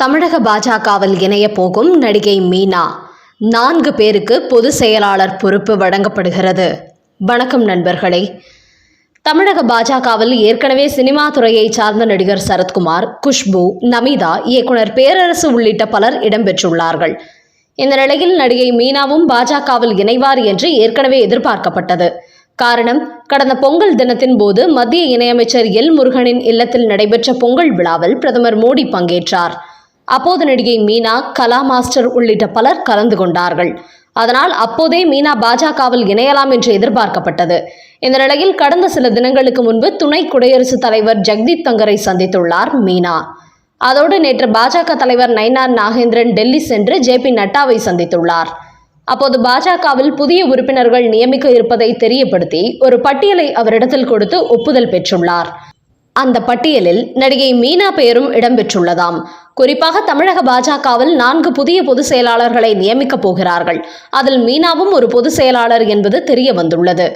தமிழக பாஜகவில் இணைய போகும் நடிகை மீனா 4 பேருக்கு பொதுச் செயலாளர் பொறுப்பு வழங்கப்படுகிறது. வணக்கம் நண்பர்களே. தமிழக பாஜகவில் ஏற்கனவே சினிமா துறையை சார்ந்த நடிகர் சரத்குமார், குஷ்பு, நமிதா, இயக்குனர் பேரரசு உள்ளிட்ட பலர் இடம்பெற்றுள்ளார்கள். இந்த நிலையில் நடிகை மீனாவும் பாஜகவில் இணைவார் என்று ஏற்கனவே எதிர்பார்க்கப்பட்டது. காரணம், கடந்த பொங்கல் தினத்தின் போது மத்திய இணையமைச்சர் எல் முருகனின் இல்லத்தில் நடைபெற்ற பொங்கல் விழாவில் பிரதமர் மோடி பங்கேற்றார். அப்போது நடிகை மீனா, கலா மாஸ்டர் உள்ளிட்ட பலர் கலந்து கொண்டார்கள். அதனால் அப்போதே மீனா பாஜகவில் இணையலாம் என்று எதிர்பார்க்கப்பட்டது. இந்த நிலையில் கடந்த சில தினங்களுக்கு முன்பு துணை குடியரசுத் தலைவர் ஜெகதீப் தங்கரை சந்தித்துள்ளார் மீனா. அதோடு நேற்று பாஜக தலைவர் நயினார் நாகேந்திரன் டெல்லி சென்று ஜே.பி. நட்டாவை சந்தித்துள்ளார். அப்போது பாஜகவில் புதிய உறுப்பினர்கள் நியமிக்க இருப்பதை தெரியப்படுத்தி ஒரு பட்டியலை அவரிடத்தில் கொடுத்து ஒப்புதல் பெற்றுள்ளார். அந்த பட்டியலில் நடிகை மீனா பெயரும் இடம்பெற்றுள்ளதாம். குறிப்பாக தமிழக பாஜகவில் 4 புதிய பொதுச் செயலாளர்களை நியமிக்கப் போகிறார்கள். அதில் மீனாவும் ஒரு பொதுச் செயலாளர் என்பது தெரிய வந்துள்ளது.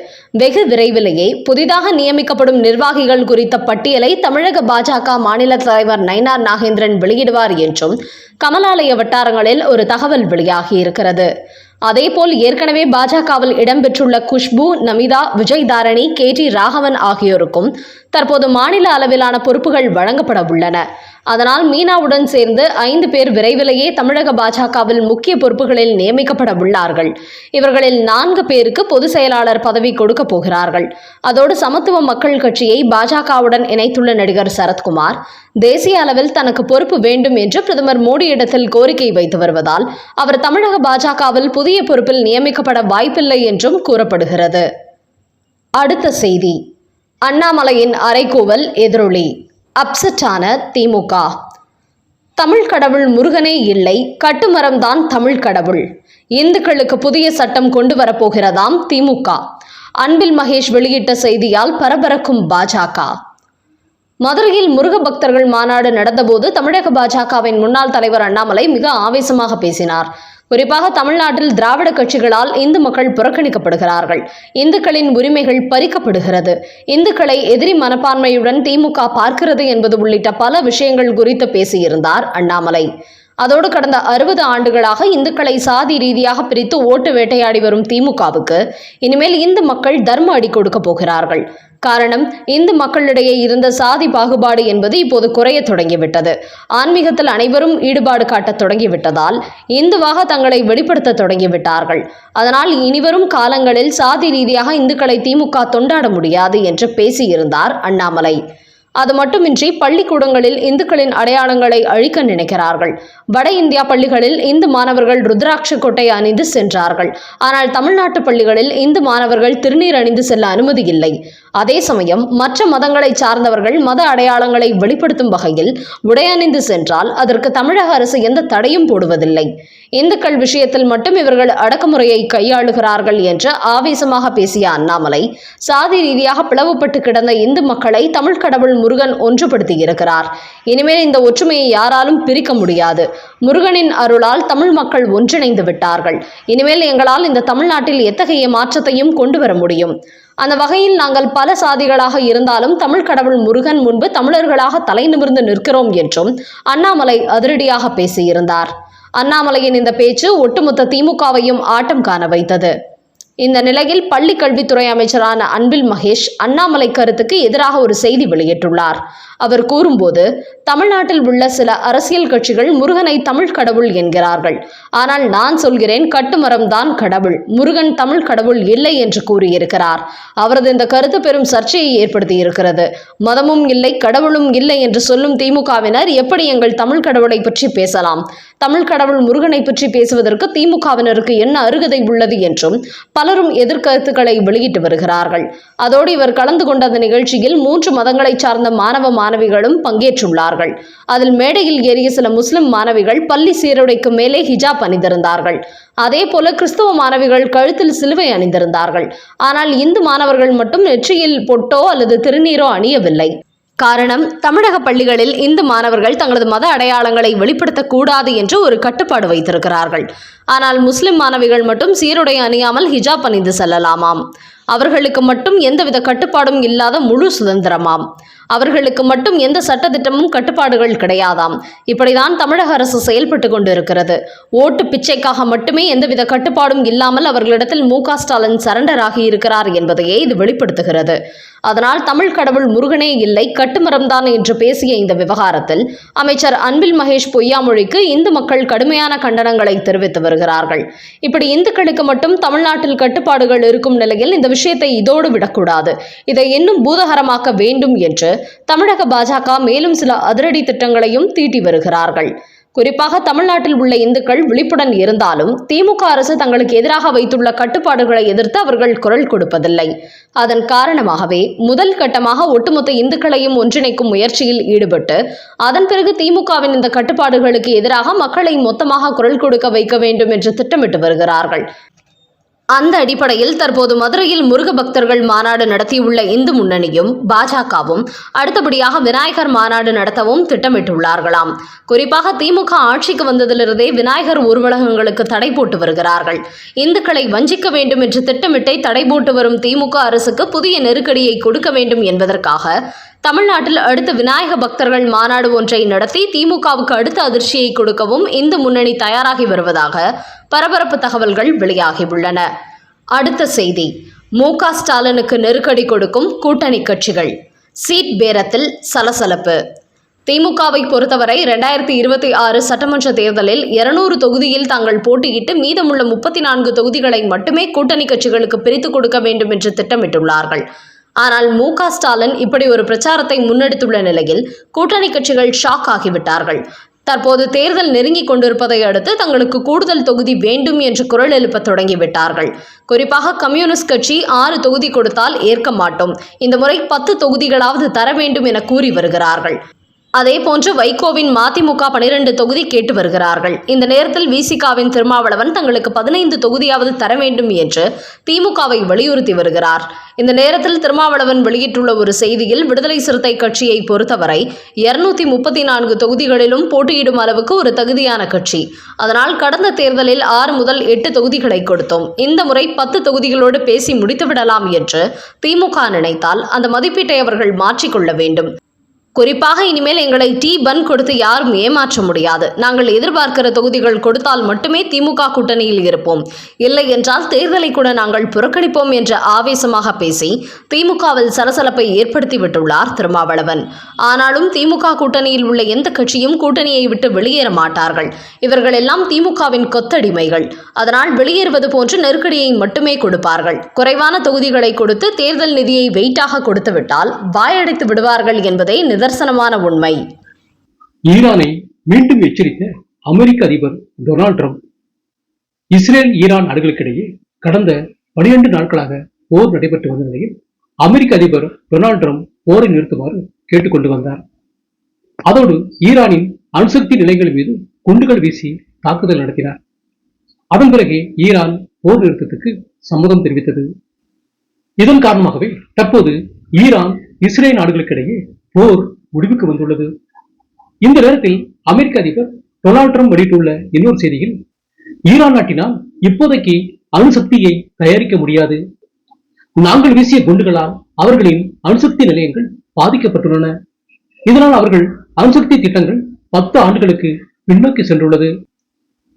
வெகு விரைவிலேயே புதிதாக நியமிக்கப்படும் நிர்வாகிகள் குறித்த பட்டியலை தமிழக பாஜக மாநில தலைவர் நயினார் நாகேந்திரன் வெளியிடுவார் என்றும் கமலாலய வட்டாரங்களில் ஒரு தகவல் வெளியாகியிருக்கிறது. அதேபோல் ஏற்கனவே பாஜகவில் இடம்பெற்றுள்ள குஷ்பு, நமிதா, விஜய் தாரணி, கே.டி. ராகவன் ஆகியோருக்கும் தற்போது மாநில அளவிலான பொறுப்புகள் வழங்கப்பட உள்ளன. அதனால் மீனாவுடன் சேர்ந்து 5 பேர் விரைவிலேயே தமிழக பாஜகவில் முக்கிய பொறுப்புகளில் நியமிக்கப்பட உள்ளார்கள். இவர்களில் 4 பேருக்கு பொதுச் செயலாளர் பதவி கொடுக்க போகிறார்கள். அதோடு சமத்துவ மக்கள் கட்சியை பாஜகவுடன் இணைத்துள்ள நடிகர் சரத்குமார் தேசிய அளவில் தனக்கு பொறுப்பு வேண்டும் என்று பிரதமர் மோடியிடத்தில் கோரிக்கை வைத்து வருவதால் அவர் தமிழக பாஜகவில் புதிய பொறுப்பில் நியமிக்கப்பட வாய்ப்பில்லை என்றும் கூறப்படுகிறது. அடுத்த செய்தி, அண்ணாமலையின் அறைகூவல் எதிரொலி, அப்செட்டான திமுக. தமிழ் கடவுள் முருகனே இல்லை, கட்டுமரம்தான் தமிழ் கடவுள். இந்துக்களுக்கு புதிய சட்டம் கொண்டு வரப்போகிறதாம் திமுக. அன்பில் மகேஷ் வெளியிட்ட செய்தியால் பரபரக்கும் பாஜக. மதுரையில் முருக பக்தர்கள் மாநாடு நடந்தபோது தமிழக பாஜகவின் முன்னாள் தலைவர் அண்ணாமலை மிக ஆவேசமாக பேசினார். குறிப்பாக தமிழ்நாட்டில் திராவிட கட்சிகளால் இந்து மக்கள் புறக்கணிக்கப்படுகிறார்கள், இந்துக்களின் உரிமைகள் பறிக்கப்படுகிறது, இந்துக்களை எதிரி மனப்பான்மையுடன் திமுக பார்க்கிறது என்பது உள்ளிட்ட பல விஷயங்கள் குறித்து பேசியிருந்தார் அண்ணாமலை. அதோடு கடந்த 60 ஆண்டுகளாக இந்துக்களை சாதி ரீதியாக பிரித்து ஓட்டு வேட்டையாடி வரும் திமுகவுக்கு இனிமேல் இந்து மக்கள் தர்ம அடி கொடுக்க போகிறார்கள். காரணம், இந்து மக்களிடையே இருந்த சாதி பாகுபாடு என்பது இப்போது குறைய தொடங்கிவிட்டது. ஆன்மீகத்தில் அனைவரும் ஈடுபாடு காட்ட தொடங்கிவிட்டதால் இந்துவாக தங்களை வெளிப்படுத்த தொடங்கிவிட்டார்கள். அதனால் இனிவரும் காலங்களில் சாதி ரீதியாக இந்துக்களை திமுக தொண்டாட முடியாது என்று பேசியிருந்தார் அண்ணாமலை. அது மட்டுமின்றி பள்ளிக்கூடங்களில் இந்துக்களின் அடையாளங்களை அழிக்க நினைக்கிறார்கள். வட இந்தியா பள்ளிகளில் இந்து மாணவர்கள் ருத்ராட்ச கொட்டை அணிந்து சென்றார்கள். ஆனால் தமிழ்நாட்டு பள்ளிகளில் இந்து மாணவர்கள் திருநீர் அணிந்து செல்ல அனுமதி இல்லை. அதே சமயம் மற்ற மதங்களை சார்ந்தவர்கள் மத அடையாளங்களை வெளிப்படுத்தும் வகையில் உடை அணிந்து சென்றால் அதற்கு தமிழக அரசு எந்த தடையும் போடுவதில்லை. இந்துக்கள் விஷயத்தில் மட்டும் இவர்கள் அடக்குமுறையை கையாளுகிறார்கள் என்று ஆவேசமாக பேசிய அண்ணாமலை, சாதி ரீதியாக பிளவுபட்டு கிடந்த இந்து மக்களை தமிழ் கடவுள் முருகன் ஒன்றுபடுத்தி இருக்கிறார். இனிமேல் இந்த ஒற்றுமையை யாராலும் பிரிக்க முடியாது. முருகனின் அருளால் தமிழ் மக்கள் ஒன்றிணைந்து விட்டார்கள். இனிமேல் எங்களால் இந்த தமிழ்நாட்டில் எத்தகைய மாற்றத்தையும் கொண்டு வர முடியும். அந்த வகையில் நாங்கள் பல சாதிகளாக இருந்தாலும் தமிழ் கடவுள் முருகன் முன்பு தமிழர்களாக தலை நிமிர்ந்து நிற்கிறோம் என்றும் அண்ணாமலை அதிரடியாக பேசியிருந்தார். அண்ணாமலையின் இந்த பேச்சு ஒட்டுமொத்த திமுகவையும் ஆட்டம் காண வைத்தது. இந்த நிலையில் பள்ளி கல்வித்துறை அமைச்சரான அன்பில் மகேஷ் அண்ணாமலை கருத்துக்கு எதிராக ஒரு செய்தி வெளியிட்டுள்ளார். அவர் கூறும்போது, தமிழ்நாட்டில் உள்ள சில அரசியல் கட்சிகள் முருகனை தமிழ் கடவுள் என்கிறார்கள். ஆனால் நான் சொல்கிறேன், கட்டுமரம் தான் கடவுள், முருகன் தமிழ் கடவுள் இல்லை என்று கூறியிருக்கிறார். அவரது இந்த கருத்து பெரும் சர்ச்சையை ஏற்படுத்தி இருக்கிறது. மதமும் இல்லை, கடவுளும் இல்லை என்று சொல்லும் திமுகவினர் எப்படி எங்கள் தமிழ் கடவுளை பற்றி பேசலாம்? தமிழ் கடவுள் முருகனை பற்றி பேசுவதற்கு திமுகவினருக்கு என்ன அருகதை உள்ளது என்றும் பலரும் எதிர்கருத்துக்களை வெளியிட்டு வருகிறார்கள். அதோடு இவர் கலந்து கொண்ட அந்த நிகழ்ச்சியில் 3 மதங்களை சார்ந்த மாணவ மாணவிகளும் பங்கேற்றுள்ளார்கள். அதில் மேடையில் ஏறிய சில முஸ்லிம் மாணவிகள் பள்ளி சீருடைக்கு மேலே ஹிஜாப் அணிந்திருந்தார்கள். அதே போல கிறிஸ்தவ மாணவிகள் கழுத்தில் சிலுவை அணிந்திருந்தார்கள். ஆனால் இந்து மாணவர்கள் மட்டும் நெற்றியில் பொட்டோ அல்லது திருநீரோ அணியவில்லை. காரணம், தமிழக பள்ளிகளில் இந்து மாணவர்கள் தங்களது மத அடையாளங்களை வெளிப்படுத்தக்கூடாது என்று ஒரு கட்டுப்பாடு வைத்திருக்கிறார்கள். ஆனால் முஸ்லிம் மாணவிகள் மட்டும் சீருடை அணியாமல் ஹிஜாப் அணிந்து செல்லலாமாம். அவர்களுக்கு மட்டும் எந்தவித கட்டுப்பாடும் இல்லாத முழு சுதந்திரமாம். அவர்களுக்கு மட்டும் எந்த சட்டத்திட்டமும் கட்டுப்பாடுகள் கிடையாதாம். இப்படிதான் தமிழக அரசு செயல்பட்டு கொண்டிருக்கிறது. ஓட்டு பிச்சைக்காக மட்டுமே எந்தவித கட்டுப்பாடும் இல்லாமல் அவர்களிடத்தில் மு.க. ஸ்டாலின் சரண்டர் ஆகி இருக்கிறார் என்பதையே இது வெளிப்படுத்துகிறது. அதனால் தமிழ் கடவுள் முருகனே இல்லை, கட்டுமரம்தான் என்று பேசிய இந்த விவகாரத்தில் அமைச்சர் அன்பில் மகேஷ் பொய்யாமொழிக்கு இந்து மக்கள் கடுமையான கண்டனங்களை தெரிவித்து வருகிறார்கள். இப்படி இந்துக்களுக்கு மட்டும் தமிழ்நாட்டில் கட்டுப்பாடுகள் இருக்கும் நிலையில் இந்த விஷயத்தை இதோடு விடக்கூடாது, இதை இன்னும் பூதகரமாக்க வேண்டும் என்று தமிழக பாஜக மேலும் சில அதிரடி திட்டங்களையும் தீட்டி வருகிறார்கள். குறிப்பாக தமிழ்நாட்டில் உள்ள இந்துக்கள் விழிப்புடன் இருந்தாலும் திமுக அரசு தங்களுக்கு எதிராக வைத்துள்ள கட்டுப்பாடுகளை எதிர்த்து அவர்கள் குரல் கொடுப்பதில்லை. அதன் காரணமாகவே முதல் கட்டமாக ஒட்டுமொத்த இந்துக்களையும் ஒன்றிணைக்கும் முயற்சியில் ஈடுபட்டு அதன் பிறகு திமுகவின் இந்த கட்டுப்பாடுகளுக்கு எதிராக மக்களை மொத்தமாக குரல் கொடுக்க வைக்க வேண்டும் என்று திட்டமிட்டு வருகிறார்கள். அந்த அடிப்படையில் தற்போது மதுரையில் முருக பக்தர்கள் மாநாடு நடத்தியுள்ள இந்து முன்னணியும் பாஜகவும் அடுத்தபடியாக விநாயகர் மாநாடு நடத்தவும் திட்டமிட்டுள்ளார்களாம். குறிப்பாக திமுக ஆட்சிக்கு வந்ததிலிருந்தே விநாயகர் ஊர்வலகங்களுக்கு தடை போட்டு வருகிறார்கள். இந்துக்களை வஞ்சிக்க வேண்டும் என்று திட்டமிட்டே தடை போட்டு வரும் திமுக அரசுக்கு புதிய நெருக்கடியை கொடுக்க வேண்டும் என்பதற்காக தமிழ்நாட்டில் அடுத்த விநாயக பக்தர்கள் மாநாடு ஒன்றை நடத்தி திமுகவுக்கு அடுத்த அதிர்ச்சியை கொடுக்கவும் இந்து முன்னணி தயாராகி வருவதாக பரபரப்பு தகவல்கள் வெளியாகியுள்ளன. அடுத்த செய்தி, மு.க. ஸ்டாலினுக்கு நெருக்கடி கொடுக்கும் கூட்டணி கட்சிகள். சீட் பேரத்தில் சலசலப்பு. திமுகவை பொறுத்தவரை 2026 சட்டமன்ற தேர்தலில் 200 தொகுதியில் தாங்கள் போட்டியிட்டு மீதமுள்ள 34 தொகுதிகளை மட்டுமே கூட்டணி கட்சிகளுக்கு பிரித்துக் கொடுக்க வேண்டும் என்று திட்டமிட்டுள்ளார்கள். ஆனால் மு.க. ஸ்டாலின் இப்படி ஒரு பிரச்சாரத்தை முன்னெடுத்துள்ள நிலையில் கூட்டணி கட்சிகள் ஷாக் ஆகிவிட்டார்கள். தற்போது தேர்தல் நெருங்கிக் கொண்டிருப்பதை அடுத்து தங்களுக்கு கூடுதல் தொகுதி வேண்டும் என்று குரல் எழுப்ப தொடங்கிவிட்டார்கள். குறிப்பாக கம்யூனிஸ்ட் கட்சி 6 தொகுதி கொடுத்தால் ஏற்க மாட்டோம், இந்த முறை 10 தொகுதிகளாவது தர வேண்டும் என கூறி வருகிறார்கள். அதேபோன்று வைகோவின் மதிமுக 12 தொகுதி கேட்டு வருகிறார்கள். இந்த நேரத்தில் விசிகாவின் திருமாவளவன் தங்களுக்கு 15 தொகுதியாவது தர வேண்டும் என்று திமுகவை வலியுறுத்தி வருகிறார். இந்த நேரத்தில் திருமாவளவன் வெளியிட்டுள்ள ஒரு செய்தியில் விடுதலை சிறுத்தை கட்சியை பொறுத்தவரை 234 தொகுதிகளிலும் போட்டியிடும் அளவுக்கு ஒரு தகுதியான கட்சி. அதனால் கடந்த தேர்தலில் 6 முதல் 8 தொகுதிகளை கொடுத்தோம். இந்த முறை 10 தொகுதிகளோடு பேசி முடித்துவிடலாம் என்று திமுக நினைத்தால் அந்த மதிப்பீட்டை அவர்கள் மாற்றிக்கொள்ள வேண்டும். குறிப்பாக இனிமேல் எங்களை பன் கொடுத்து யாரும் ஏமாற்ற முடியாது. நாங்கள் எதிர்பார்க்கிற தொகுதிகள் கொடுத்தால் மட்டுமே திமுக கூட்டணியில் இருப்போம், இல்லை என்றால் தேர்தலை கூட நாங்கள் புறக்கணிப்போம் என்ற ஆவேசமாக பேசி திமுகவில் சலசலப்பை ஏற்படுத்திவிட்டுள்ளார் திருமாவளவன். ஆனாலும் திமுக கூட்டணியில் உள்ள எந்த கட்சியும் கூட்டணியை விட்டு வெளியேற மாட்டார்கள். இவர்கள் எல்லாம் திமுகவின் கொத்தடிமைகள். அதனால் வெளியேறுவது போன்று நெருக்கடியை மட்டுமே கொடுப்பார்கள். குறைவான தொகுதிகளை கொடுத்து தேர்தல் நிதியை வெயிட்டாக கொடுத்துவிட்டால் வாயடைத்து விடுவார்கள் என்பதே நிதர்சனமான உண்மை. ஈரானை மீண்டும் எச்சரித்த அமெரிக்க அதிபர் டொனால்ட் ட்ரம்ப். இஸ்ரேல் ஈரான் நாடுகளுக்கிடையே கடந்த 12 நாட்களாக போர் நடைபெற்று வந்த நிலையில் அமெரிக்க அதிபர் டொனால்ட் ட்ரம்ப் போரை நிறுத்துமாறு கேட்டுக்கொண்டு வந்தார். அதோடு ஈரானின் அணுசக்தி நிலையங்கள் மீது குண்டுகள் வீசி தாக்குதல் நடத்தினார். அதன் பிறகு ஈரான் போர் நிறுத்தத்துக்கு சம்மதம் தெரிவித்தது. இதன் காரணமாகவே தற்போது ஈரான் இஸ்ரேல் நாடுகளுக்கிடையே போர் முடிவுக்கு வந்துள்ளது. இந்த நேரத்தில் அமெரிக்க அதிபர் டொனால்ட் ட்ரம்ப் வெளியிட்டுள்ள இன்னொரு செய்தியில், ஈரான் நாட்டினால் இப்போதைக்கு அணுசக்தியை தயாரிக்க முடியாது. நாங்கள் வீசிய குண்டுகளால் அவர்களின் அணுசக்தி நிலையங்கள் பாதிக்கப்பட்டுள்ளன. இதனால் அவர்கள் அணுசக்தி திட்டங்கள் 10 ஆண்டுகளுக்கு பின்னோக்கி சென்றுள்ளது.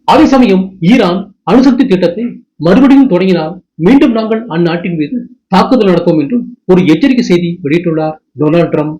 அதே சமயம் ஈரான் அணுசக்தி திட்டத்தை மறுபடியும் தொடங்கினால் மீண்டும் நாங்கள் அந்நாட்டின் மீது தாக்குதல் நடத்துவோம் என்றும் ஒரு எச்சரிக்கை செய்தி வெளியிட்டுள்ளார் டொனால்ட் ட்ரம்ப்.